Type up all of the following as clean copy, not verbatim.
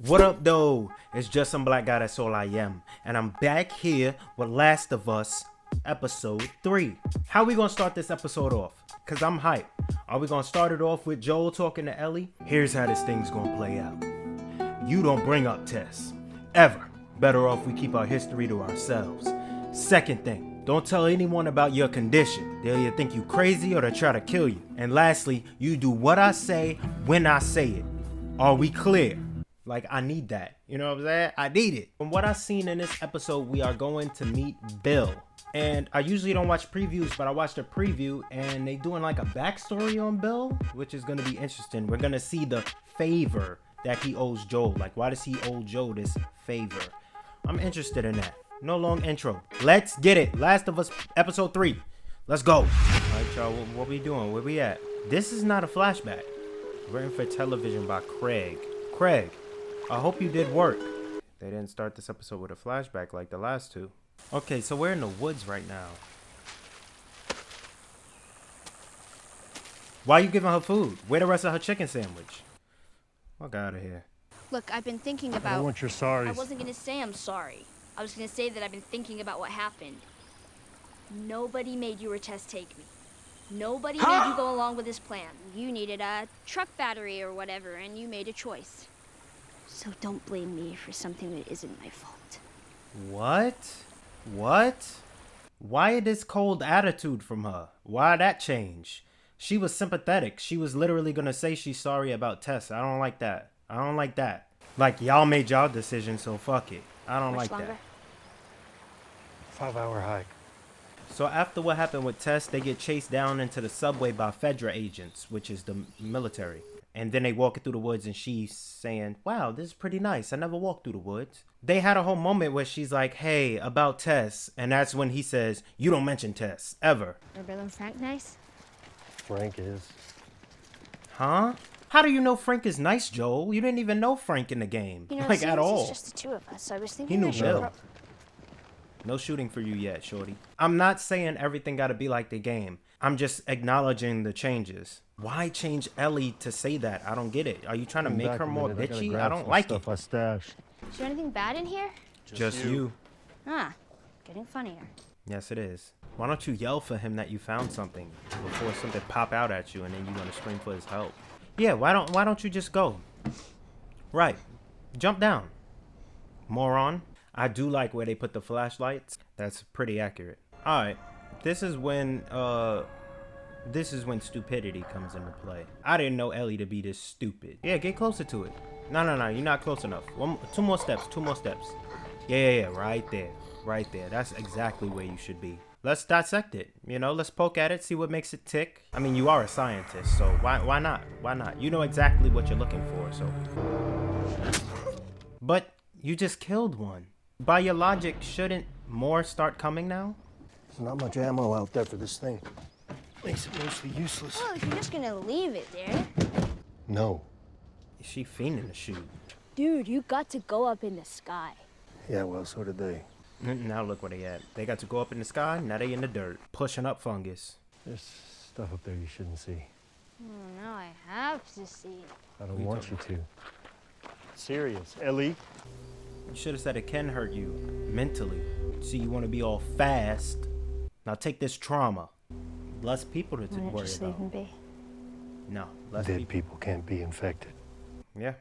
What up, though? It's just some black guy, that's all I am. And I'm back here with Last of Us, episode 3. How we gonna start this episode off? Cause I'm hyped. Are we gonna start it off with Joel talking to Ellie? Here's how this thing's gonna play out. You don't bring up Tess. Ever. Better off we keep our history to ourselves. Second thing, don't tell anyone about your condition. They'll either think you crazy or they'll try to kill you. And lastly, you do what I say when I say it. Are we clear? Like, I need that. You know what I'm saying? I need it. From what I've seen in this episode, we are going to meet Bill. And I usually don't watch previews, but I watched a preview and they doing like a backstory on Bill, which is going to be interesting. We're going to see the favor that he owes Joel. Like, why does he owe Joel this favor? I'm interested in that. No long intro. Let's get it. Last of Us episode 3. Let's go. All right, y'all. What we doing? Where we at? This is not a flashback. Written for television by Craig. Craig, I hope you did work. They didn't start this episode with a flashback like the last two. Okay, so we're in the woods right now. Why are you giving her food? Where the rest of her chicken sandwich? Fuck out of here. Look, I've been thinking about... I don't want your sorries. I wasn't going to say I'm sorry. I was going to say that I've been thinking about what happened. Nobody made you or Tess take me. Nobody made you go along with this plan. You needed a truck battery or whatever, and you made a choice. So don't blame me for something that isn't my fault. What? What? Why this cold attitude from her? Why that change? She was sympathetic. She was literally gonna say she's sorry about Tess. I don't like that. I don't like that. Like, y'all made y'all decision, so fuck it. I don't like that. 5-hour hike. So after what happened with Tess, they get chased down into the subway by Fedra agents, which is the military. And then they walk through the woods and she's saying, wow, this is pretty nice. I never walked through the woods. They had a whole moment where she's like, hey, about Tess. And that's when he says, you don't mention Tess, ever. Are Bill and Frank nice? Frank is. Huh? How do you know Frank is nice, Joel? You didn't even know Frank in the game. You know, like, at all. It's just the two of us, so I was thinking He knew I should Bill. No shooting for you yet, shorty. I'm not saying everything gotta be like the game. I'm just acknowledging the changes. Why change Ellie to say that? I don't get it. Are you trying to make her more bitchy? I don't like it. I stashed. Is there anything bad in here? Just you. Ah, getting funnier. Yes, it is. Why don't you yell for him that you found something before something pop out at you and then you're gonna scream for his help? Yeah, why don't you just go? Right. Jump down. Moron. I do like where they put the flashlights. That's pretty accurate. Alright. This is when stupidity comes into play. I didn't know Ellie to be this stupid. Yeah, get closer to it. No, you're not close enough. Two more steps. Yeah, right there. That's exactly where you should be. Let's dissect it. You know, let's poke at it, see what makes it tick. I mean, you are a scientist, so why not? Why not? You know exactly what you're looking for, so. But you just killed one. By your logic, shouldn't more start coming now? There's not much ammo out there for this thing. Makes it mostly useless. Well, if you're just gonna leave it there. No. Is she fiending to shoot? Dude, you got to go up in the sky. Yeah, well, so did they. Now look where they at. They got to go up in the sky, now they in the dirt. Pushing up fungus. There's stuff up there you shouldn't see. Oh, now I have to see. I don't want you to. Serious, Ellie. You should have said it can hurt you mentally. See, you want to be all fast. Now take this trauma. Less people to worry just about. leave him be. No, less Dead people can't be infected. Yeah.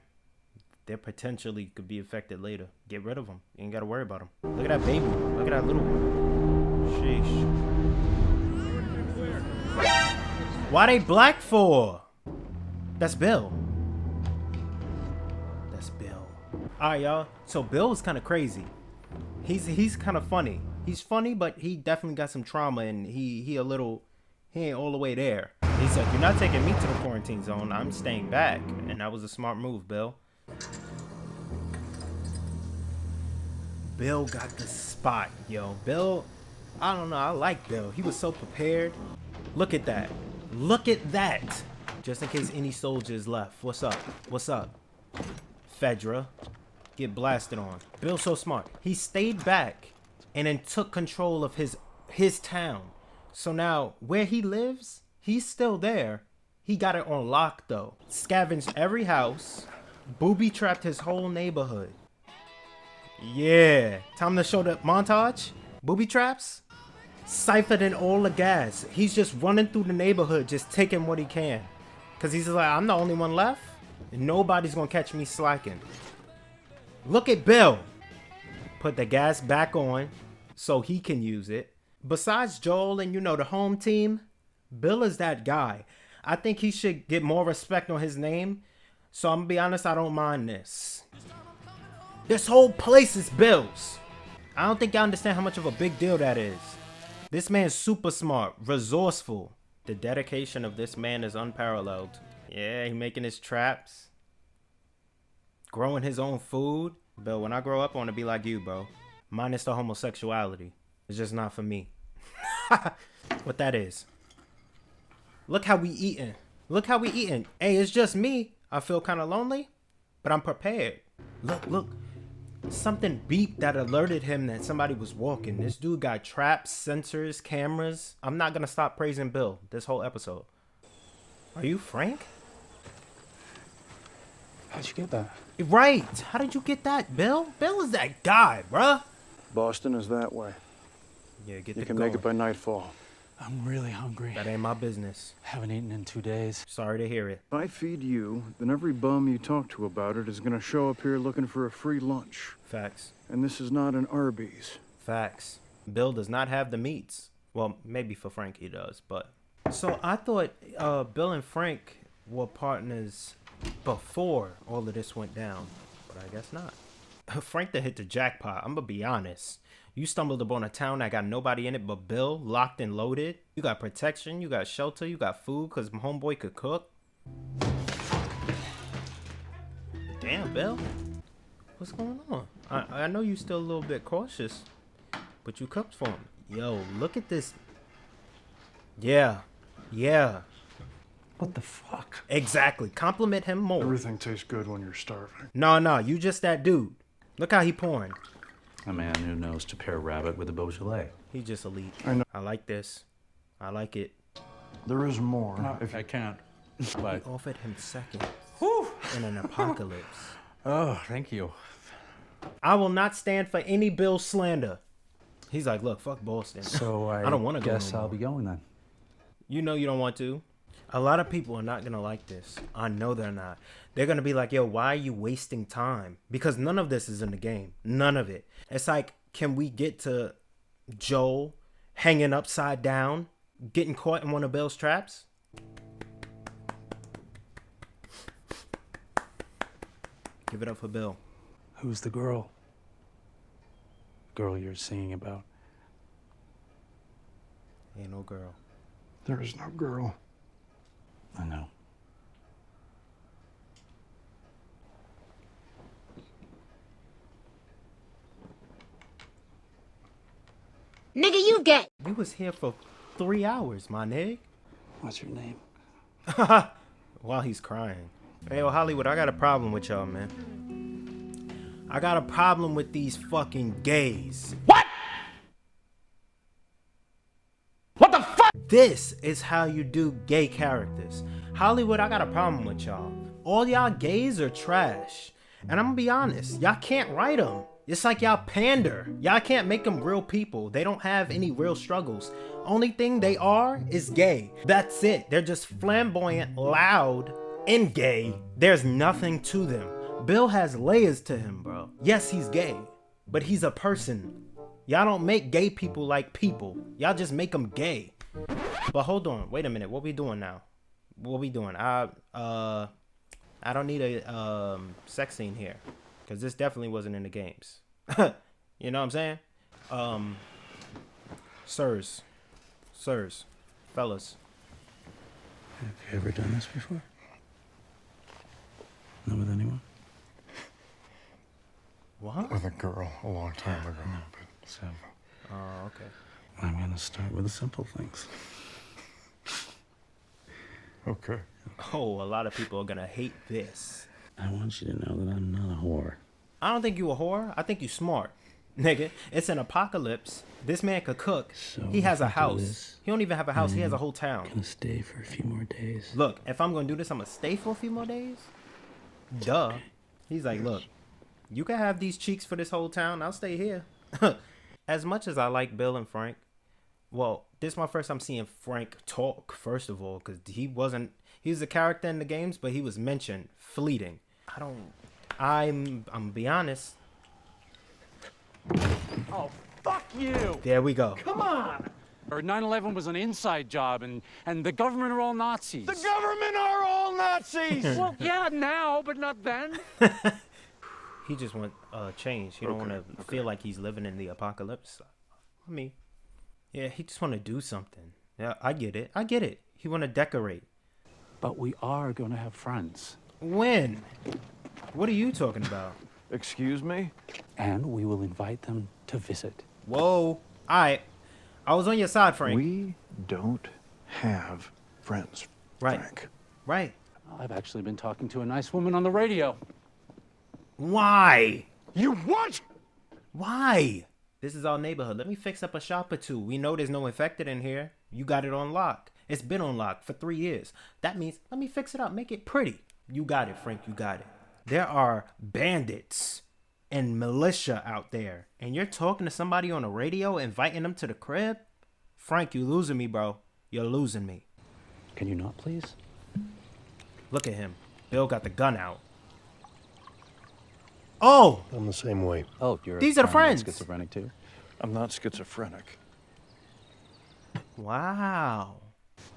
They potentially could be affected later. Get rid of them. You ain't got to worry about them. Look at that baby. Look at that little one. Sheesh. Why they black for? That's Bill. That's Bill. Alright, y'all. So Bill is kind of crazy. He's kind of funny. He's funny, but he definitely got some trauma and he ain't all the way there. He said, you're not taking me to the quarantine zone. I'm staying back. And that was a smart move, Bill. Bill got the spot, yo. Bill, I don't know. I like Bill. He was so prepared. Look at that. Look at that. Just in case any soldiers left. What's up? What's up? Fedra. Get blasted on. Bill's so smart. He stayed back and then took control of his town. So now, where he lives, he's still there. He got it on lock, though. Scavenged every house. Booby trapped his whole neighborhood. Yeah. Time to show the montage. Booby traps. Siphoned in all the gas. He's just running through the neighborhood, just taking what he can. Because he's like, I'm the only one left. And nobody's going to catch me slacking. Look at Bill. Put the gas back on so he can use it. Besides Joel and, the home team, Bill is that guy. I think he should get more respect on his name. So I'm going to be honest, I don't mind this. This whole place is Bill's. I don't think y'all understand how much of a big deal that is. This man's super smart, resourceful. The dedication of this man is unparalleled. Yeah, he making his traps. Growing his own food. Bill, when I grow up, I want to be like you, bro. Minus the homosexuality. It's just not for me. What that is. Look how we eating. Look how we eating. Hey, it's just me. I feel kind of lonely, but I'm prepared. Look. Something beeped that alerted him that somebody was walking. This dude got traps, sensors, cameras. I'm not going to stop praising Bill this whole episode. Are you Frank? How'd you get that? Right. How did you get that, Bill? Bill is that guy, bruh. Boston is that way. Yeah, get You the can going. make it by nightfall. I'm really hungry. That ain't my business. Haven't eaten in 2 days. Sorry to hear it. If I feed you, then every bum you talk to about it is gonna show up here looking for a free lunch. Facts. And this is not an Arby's. Facts. Bill does not have the meats. Well, maybe for Frank he does, but... So I thought Bill and Frank were partners before all of this went down, but I guess not. Frank done hit the jackpot. I'm gonna be honest. You stumbled upon a town that got nobody in it but Bill, locked and loaded. You got protection, you got shelter, you got food because homeboy could cook. Damn, Bill. What's going on? I know you still a little bit cautious, but you cooked for him. Yo, look at this. Yeah. What the fuck? Exactly. Compliment him more. Everything tastes good when you're starving. No, you just that dude. Look how he pouring. A man who knows to pair rabbit with a Beaujolais. He just elite. I know. I like this. I like it. There is more. I can't. But He offered him seconds in an apocalypse. oh, thank you. I will not stand for any Bill slander. He's like, look, fuck Boston. So I don't want to go. guess no I'll more. be going then. You know you don't want to. A lot of people are not going to like this. I know they're not. They're going to be like, yo, why are you wasting time? Because none of this is in the game. None of it. It's like, can we get to Joel hanging upside down, getting caught in one of Bill's traps? Give it up for Bill. Who's the girl? Girl you're singing about. Ain't no girl. There is no girl. I know. Nigga, you gay. We was here for 3 hours, my nigga. What's your name? While he's crying. Hey, yo, Hollywood, I got a problem with y'all, man. I got a problem with these fucking gays. What the fuck? This is how you do gay characters. Hollywood, I got a problem with y'all. All y'all gays are trash. And I'm gonna be honest, y'all can't write them. It's like y'all pander. Y'all can't make them real people. They don't have any real struggles. Only thing they are is gay. That's it. They're just flamboyant, loud, and gay. There's nothing to them. Bill has layers to him, bro. Yes, he's gay, but he's a person. Y'all don't make gay people like people. Y'all just make them gay. But hold on, wait a minute. What we doing now? What we doing? I don't need a sex scene here, because this definitely wasn't in the games. You know what I'm saying? Sirs, fellas. Have you ever done this before? Not with anyone? What? With a girl a long time ago. But So, Oh, okay. I'm gonna start with the simple things. okay. Oh, a lot of people are gonna hate this. I want you to know that I'm not a whore. I don't think you a whore. I think you smart. Nigga, it's an apocalypse. This man could cook. So He has a if I do house. this, He don't even have a house. He has a whole I'm town. gonna stay for a few more days. Look, if I'm gonna do this, I'm gonna stay for a few more days. Duh. He's like, look, you can have these cheeks for this whole town. I'll stay here. As much as I like Bill and Frank, well, this is my first time seeing Frank talk, first of all, because he was a character in the games, but he was mentioned fleeting. I'm gonna be honest. Oh, fuck you! There we go. Come on! Or 9/11 was an inside job, and the government are all Nazis. The government are all Nazis! Well, yeah, now, but not then. He just want change. He don't want to feel like he's living in the apocalypse. I mean, yeah, he just want to do something. Yeah, I get it. He want to decorate. But we are going to have friends. When? What are you talking about? Excuse me? And we will invite them to visit. Whoa. All right. I was on your side, Frank. We don't have friends, Right. Frank. Right. I've actually been talking to a nice woman on the radio. Why? You what? Why? This is our neighborhood. Let me fix up a shop or two. We know there's no infected in here. You got it on lock. It's been on lock for 3 years. That means let me fix it up. Make it pretty. You got it, Frank. You got it. There are bandits and militia out there. And you're talking to somebody on the radio, inviting them to the crib? Frank, you losing me, bro. You're losing me. Can you not, please? Look at him. Bill got the gun out. Oh! I'm the same way. Oh, you're These are the friends. schizophrenic too? I'm not schizophrenic. Wow.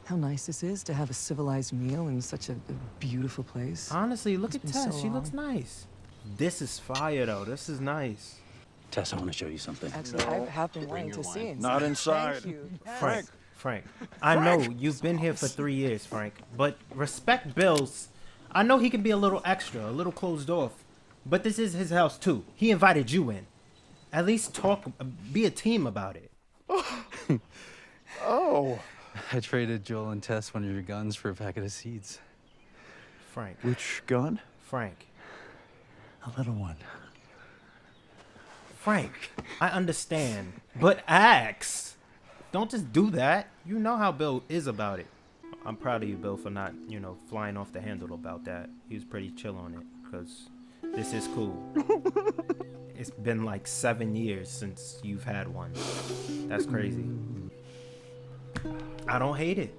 How nice this is to have a civilized meal in such a beautiful place. Honestly, look at been Tess. so She looks long. nice. This is fire, though. This is nice. Tess, I want to show you something. Actually, I have been wanting to see it. Not inside. Thank you. Frank, I know you've been here for 3 years, Frank, but respect Bill's. I know he can be a little extra, a little closed off, but this is his house too. He invited you in. At least talk, be a team about it. Oh. I traded Joel and Tess one of your guns for a packet of seeds. Frank, Which gun? Frank, A little one. Frank, I understand, but ask. Don't just do that. You know how Bill is about it. I'm proud of you, Bill, for not, flying off the handle about that. He was pretty chill on it, because this is cool. It's been like 7 years since you've had one. That's crazy. I don't hate it.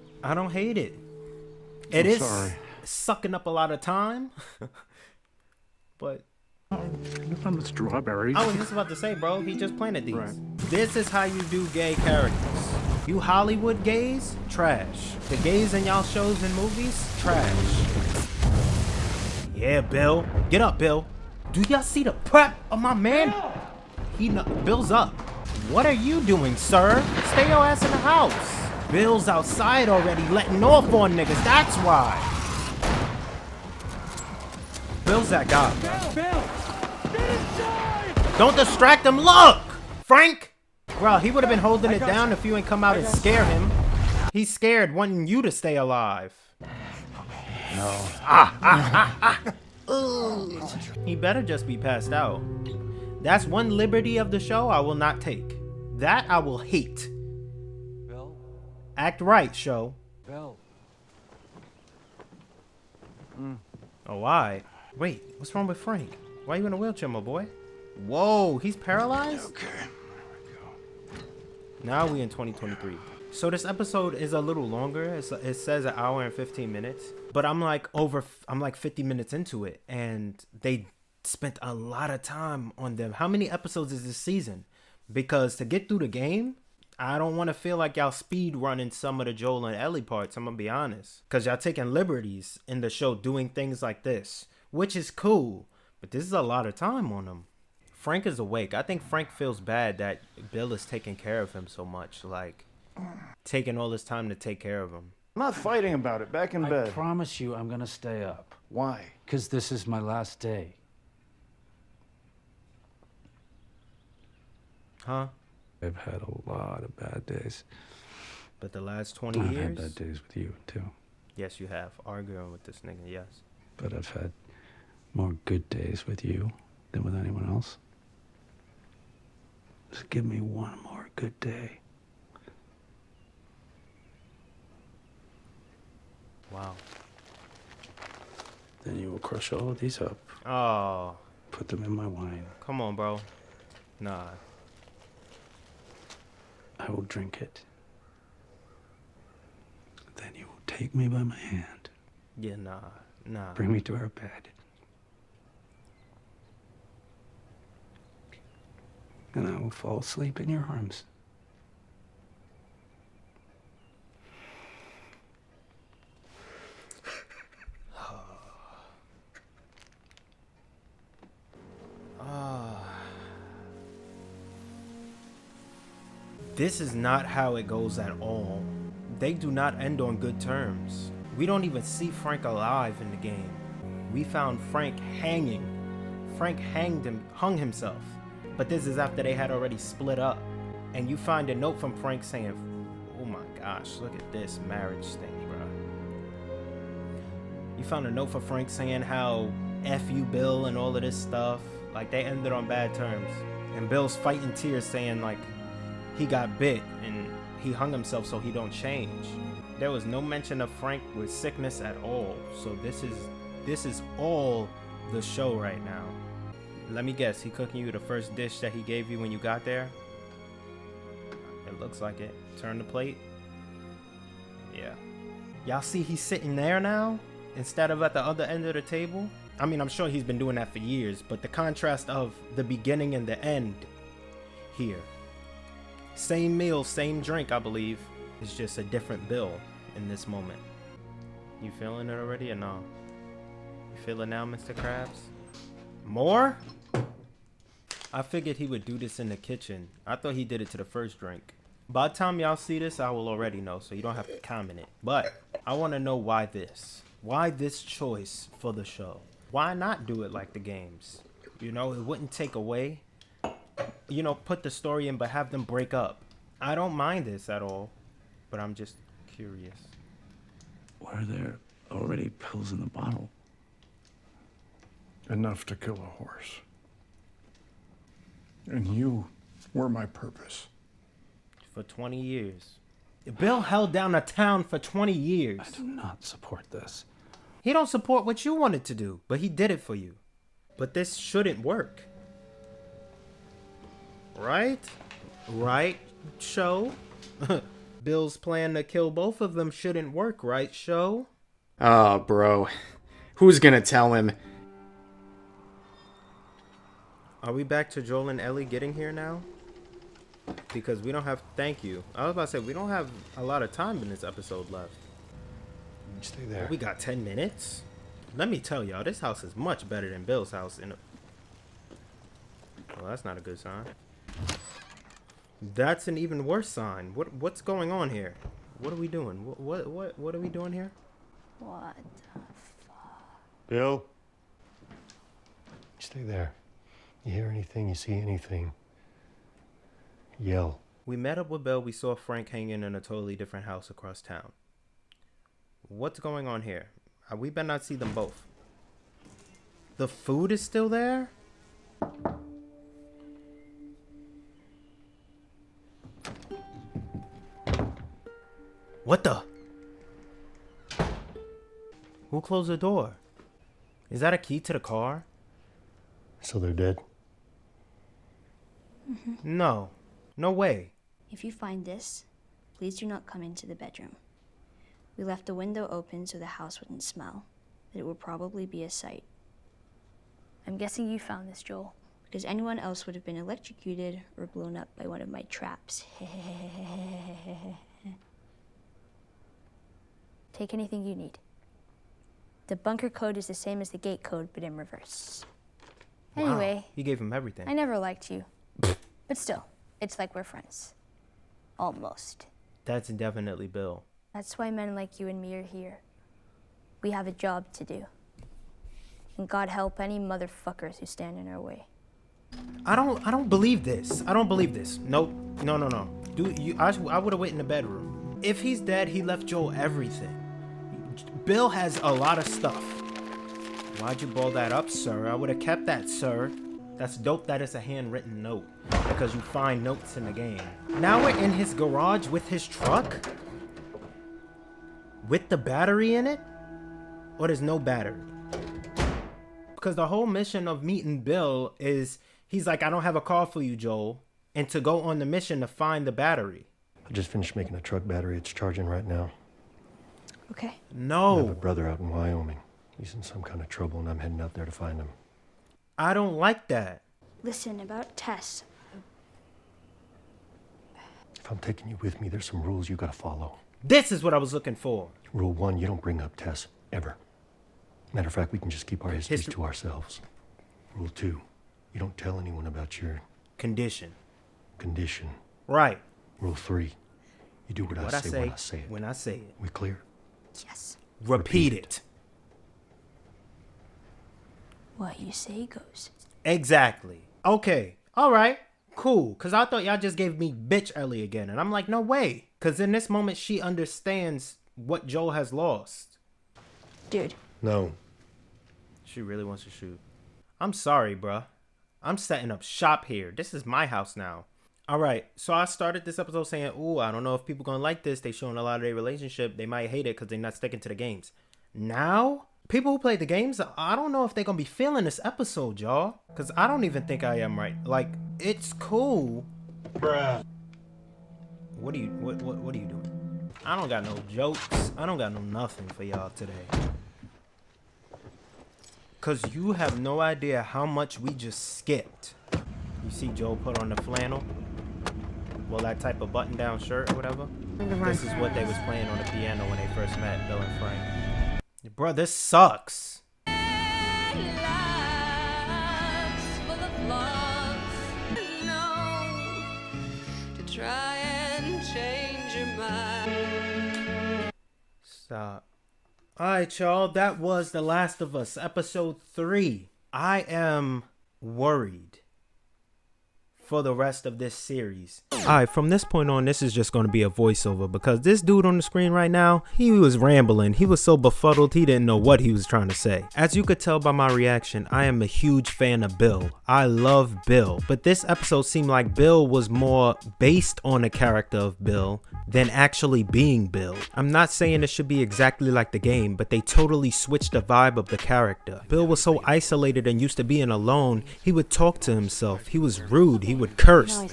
It is sorry. sucking up a lot of time. But On the strawberries. I was just about to say, bro, he just planted these. Right. This is how you do gay characters. You Hollywood gays, trash. The gays in y'all shows and movies, trash. Yeah, Bill. Get up, Bill. Do y'all see the prep of my man? Bill's up. What are you doing, sir? Stay your ass in the house. Bill's outside already letting off on niggas. That's why. Bill's that guy. Don't distract him. Look, Frank. Bro, he would have been holding it down if you ain't come out and scare him. He's scared, wanting you to stay alive. No. He better just be passed out. That's one liberty of the show I will not take. That I will hate. Bill? Act right, show. Bill. Oh, why? Wait, what's wrong with Frank? Why are you in a wheelchair, my boy? Whoa, he's paralyzed? Okay. Now we in 2023. So this episode is a little longer. It says an hour and 15 minutes. But I'm like 50 minutes into it. And they spent a lot of time on them. How many episodes is this season? Because to get through the game, I don't want to feel like y'all speed running some of the Joel and Ellie parts. I'm going to be honest. Because y'all taking liberties in the show doing things like this. Which is cool. But this is a lot of time on them. Frank is awake. I think Frank feels bad that Bill is taking care of him so much. Like, taking all this time to take care of him. I'm not fighting about it. Back in I bed. promise you I'm going to stay up. Why? Because this is my last day. Huh? I've had a lot of bad days. But the last 20 I've years? had bad days with you, too. Yes, you have. Arguing with this nigga, yes. But I've had more good days with you than with anyone else. Just give me one more good day. Wow. Then you will crush all of these up, Oh, put them in my wine. come on, bro. Nah. I will drink it. Then you will take me by my hand, Yeah, nah. bring me to our bed. And I will fall asleep in your arms. This is not how it goes at all. They do not end on good terms. We don't even see Frank alive in the game. We found Frank hanging. Frank hung himself. But this is after they had already split up. And you find a note from Frank saying, oh my gosh, look at this marriage thing, bro. You found a note for Frank saying how F you, Bill, and all of this stuff. Like, they ended on bad terms. And Bill's fighting tears saying, like, he got bit and he hung himself so he don't change. There was no mention of Frank with sickness at all. So this is all the show right now. Let me guess, he cooking you the first dish that he gave you when you got there? It looks like it. Turn the plate. Yeah. Y'all see he's sitting there now instead of at the other end of the table? I mean, I'm sure he's been doing that for years, but the contrast of the beginning and the end here. Same meal, same drink, I believe. It's just a different Bill in this moment. You feeling it already or no? You feel it now, Mr. Krabs? More? I figured he would do this in the kitchen. I thought he did it to the first drink. By the time y'all see this, I will already know, so you don't have to comment it. But I want to know why this. Why this choice for the show? Why not do it like the games? You know, it wouldn't take away. You know, put the story in, but have them break up. I don't mind this at all, but I'm just curious. Why are there already pills in the bottle? Enough to kill a horse. And you were my purpose. For 20 years. Bill held down a town for 20 years. I do not support this. He don't support what you wanted to do, but he did it for you. But this shouldn't work. Right? Right, show? Bill's plan to kill both of them shouldn't work, right, show? Oh, bro. Who's gonna tell him? Are we back to Joel and Ellie getting here now? Because we don't have... Thank you. I was about to say, we don't have a lot of time in this episode left. Stay there. We got 10 minutes? Let me tell y'all, this house is much better than Bill's house. Well, that's not a good sign. That's an even worse sign. What's going on here? What are we doing? What are we doing here? What the fuck? Bill? Stay there. You hear anything, you see anything, yell. We met up with Bill. We saw Frank hanging in a totally different house across town. What's going on here? We better not see them both. The food is still there? What the? Who closed the door? Is that a key to the car? So they're dead? No. No way. If you find this, please do not come into the bedroom. We left the window open so the house wouldn't smell, but it would probably be a sight. I'm guessing you found this, Joel, because anyone else would have been electrocuted or blown up by one of my traps. Take anything you need. The bunker code is the same as the gate code, but in reverse. Wow. Anyway, He gave him everything. I never liked you. But still, it's like we're friends. Almost. That's definitely Bill. That's why men like you and me are here. We have a job to do. And God help any motherfuckers who stand in our way. I don't believe this. I don't believe this. Nope. No. I would have went in the bedroom. If he's dead, he left Joel everything. Bill has a lot of stuff. Why'd you ball that up, sir? I would have kept that, sir. That's dope that it's a handwritten note, because you find notes in the game. Now we're in his garage with his truck? With the battery in it? Or there's no battery? because the whole mission of meeting Bill is he's like, I don't have a car for you, Joel, and to go on the mission to find the battery. I just finished making a truck battery. It's charging right now. Okay. I have a No, brother out in Wyoming. He's in some kind of trouble, and I'm heading out there to find him. I don't like that. Listen, about Tess. If I'm taking you with me, there's some rules you gotta follow. This is what I was looking for. Rule 1, you don't bring up Tess, ever. Matter of fact, we can just keep our histories History. to ourselves. Rule 2, you don't tell anyone about your Condition. condition. Right. Rule 3, you do what I say when I say it. when I say it. We clear? Yes. Repeat it. What you say goes. Exactly. Okay. All right. Cool. Because I thought y'all just gave me bitch Ellie again. And I'm like, no way. Because in this moment, she understands what Joel has lost. Dude. No. She really wants to shoot. I'm sorry, bruh. I'm setting up shop here. This is my house now. All right. So I started this episode saying, ooh, I don't know if people going to like this. They showing a lot of their relationship. They might hate it because they're not sticking to the games. Now, people who play the games, I don't know if they're going to be feeling this episode, y'all. Because I don't even think I am right. Like, it's cool. Bruh. What are you doing? I don't got no jokes. I don't got no nothing for y'all today. Cause you have no idea how much we just skipped. You see Joel put on the flannel? Well, that type of button down shirt or whatever. This is what they was playing on the piano when they first met, Bill and Frank. Bruh, this sucks. Stop. Alright, y'all. That was The Last of Us, episode 3. I am worried for the rest of this series. Alright, from this point on, this is just going to be a voiceover because this dude on the screen right now, he was rambling. He was so befuddled, he didn't know what he was trying to say. As you could tell by my reaction, I am a huge fan of Bill. I love Bill, but this episode seemed like Bill was more based on the character of Bill than actually being Bill. I'm not saying it should be exactly like the game, but they totally switched the vibe of the character. Bill was so isolated and used to being alone, he would talk to himself. He was rude. He would curse.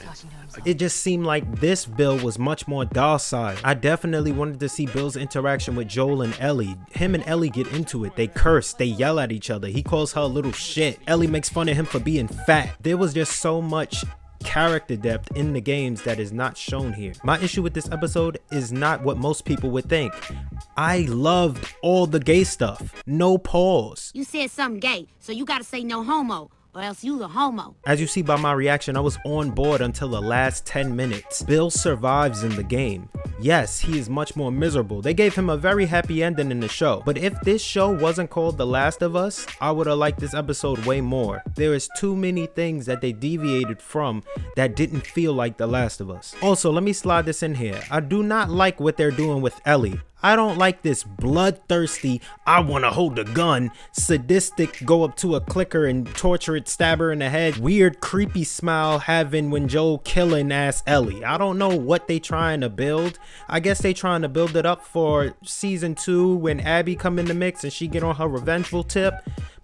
It just seemed like this Bill was much more docile. I definitely wanted to see Bill's interaction with Joel and Ellie. Him and Ellie get into it. They curse. They yell at each other. He calls her a little shit. Ellie makes fun of him for being fat. There was just so much character depth in the games that is not shown here. My issue with this episode is not what most people would think. I loved all the gay stuff. No pause. You said something gay, so you gotta say no homo, or else you a homo. As you see by my reaction, I was on board until the last 10 minutes. Bill survives in the game. Yes, he is much more miserable. They gave him a very happy ending in the show. But if this show wasn't called The Last of Us, I would have liked this episode way more. There is too many things that they deviated from that didn't feel like The Last of Us. Also, let me slide this in here. I do not like what they're doing with Ellie. I don't like this bloodthirsty, I want to hold a gun, sadistic, go up to a clicker and torture it, stab her in the head, weird creepy smile having when Joel killing ass Ellie. I don't know what they trying to build. I guess they trying to build it up for season 2 when Abby come in the mix and she get on her revengeful tip.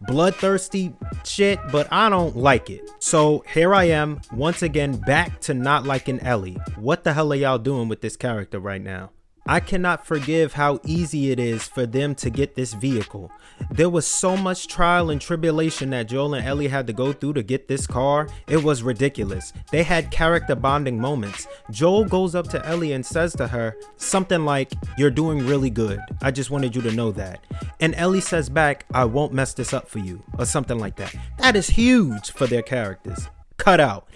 Bloodthirsty shit, but I don't like it. So here I am, once again back to not liking Ellie. What the hell are y'all doing with this character right now? I cannot forgive how easy it is for them to get this vehicle. There was so much trial and tribulation that Joel and Ellie had to go through to get this car. It was ridiculous. They had character bonding moments. Joel goes up to Ellie and says to her something like, "You're doing really good. I just wanted you to know that." And Ellie says back, "I won't mess this up for you," or something like that. That is huge for their characters. Cut out.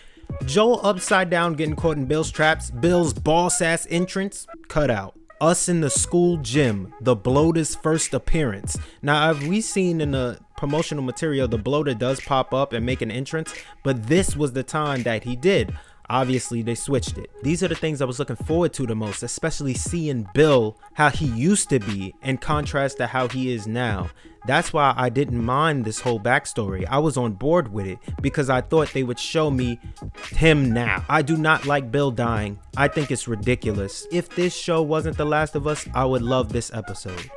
Joel upside down getting caught in Bill's traps. Bill's boss ass entrance. Cut out. Us in the school gym. The bloater's first appearance. Now, have we seen in the promotional material the bloater does pop up and make an entrance, but this was the time that he did. Obviously, they switched it. These are the things I was looking forward to the most, especially seeing Bill, how he used to be, in contrast to how he is now. That's why I didn't mind this whole backstory. I was on board with it because I thought they would show me him now. I do not like Bill dying. I think it's ridiculous. If this show wasn't The Last of Us, I would love this episode.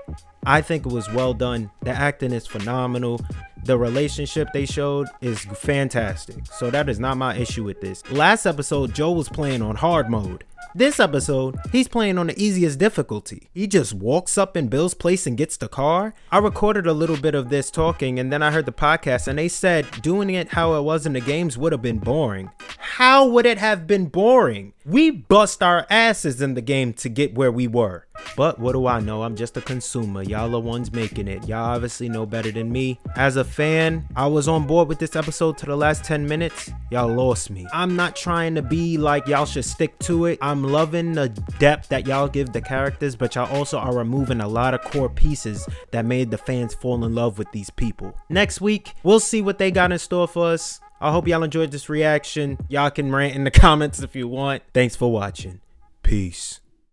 I think it was well done. The acting is phenomenal. The relationship they showed is fantastic. So that is not my issue with this. Last episode, Joe was playing on hard mode. This episode, he's playing on the easiest difficulty. He just walks up in Bill's place and gets the car. I recorded a little bit of this talking and then I heard the podcast and they said doing it how it was in the games would have been boring. How would it have been boring? We bust our asses in the game to get where we were. But what do I know? I'm just a consumer. Y'all are ones making it. Y'all obviously know better than me. As a fan, I was on board with this episode to the last 10 minutes. Y'all lost me. I'm not trying to be like y'all should stick to it. I'm loving the depth that y'all give the characters, but y'all also are removing a lot of core pieces that made the fans fall in love with these people. Next week, we'll see what they got in store for us. I hope y'all enjoyed this reaction. Y'all can rant in the comments if you want. Thanks for watching. Peace.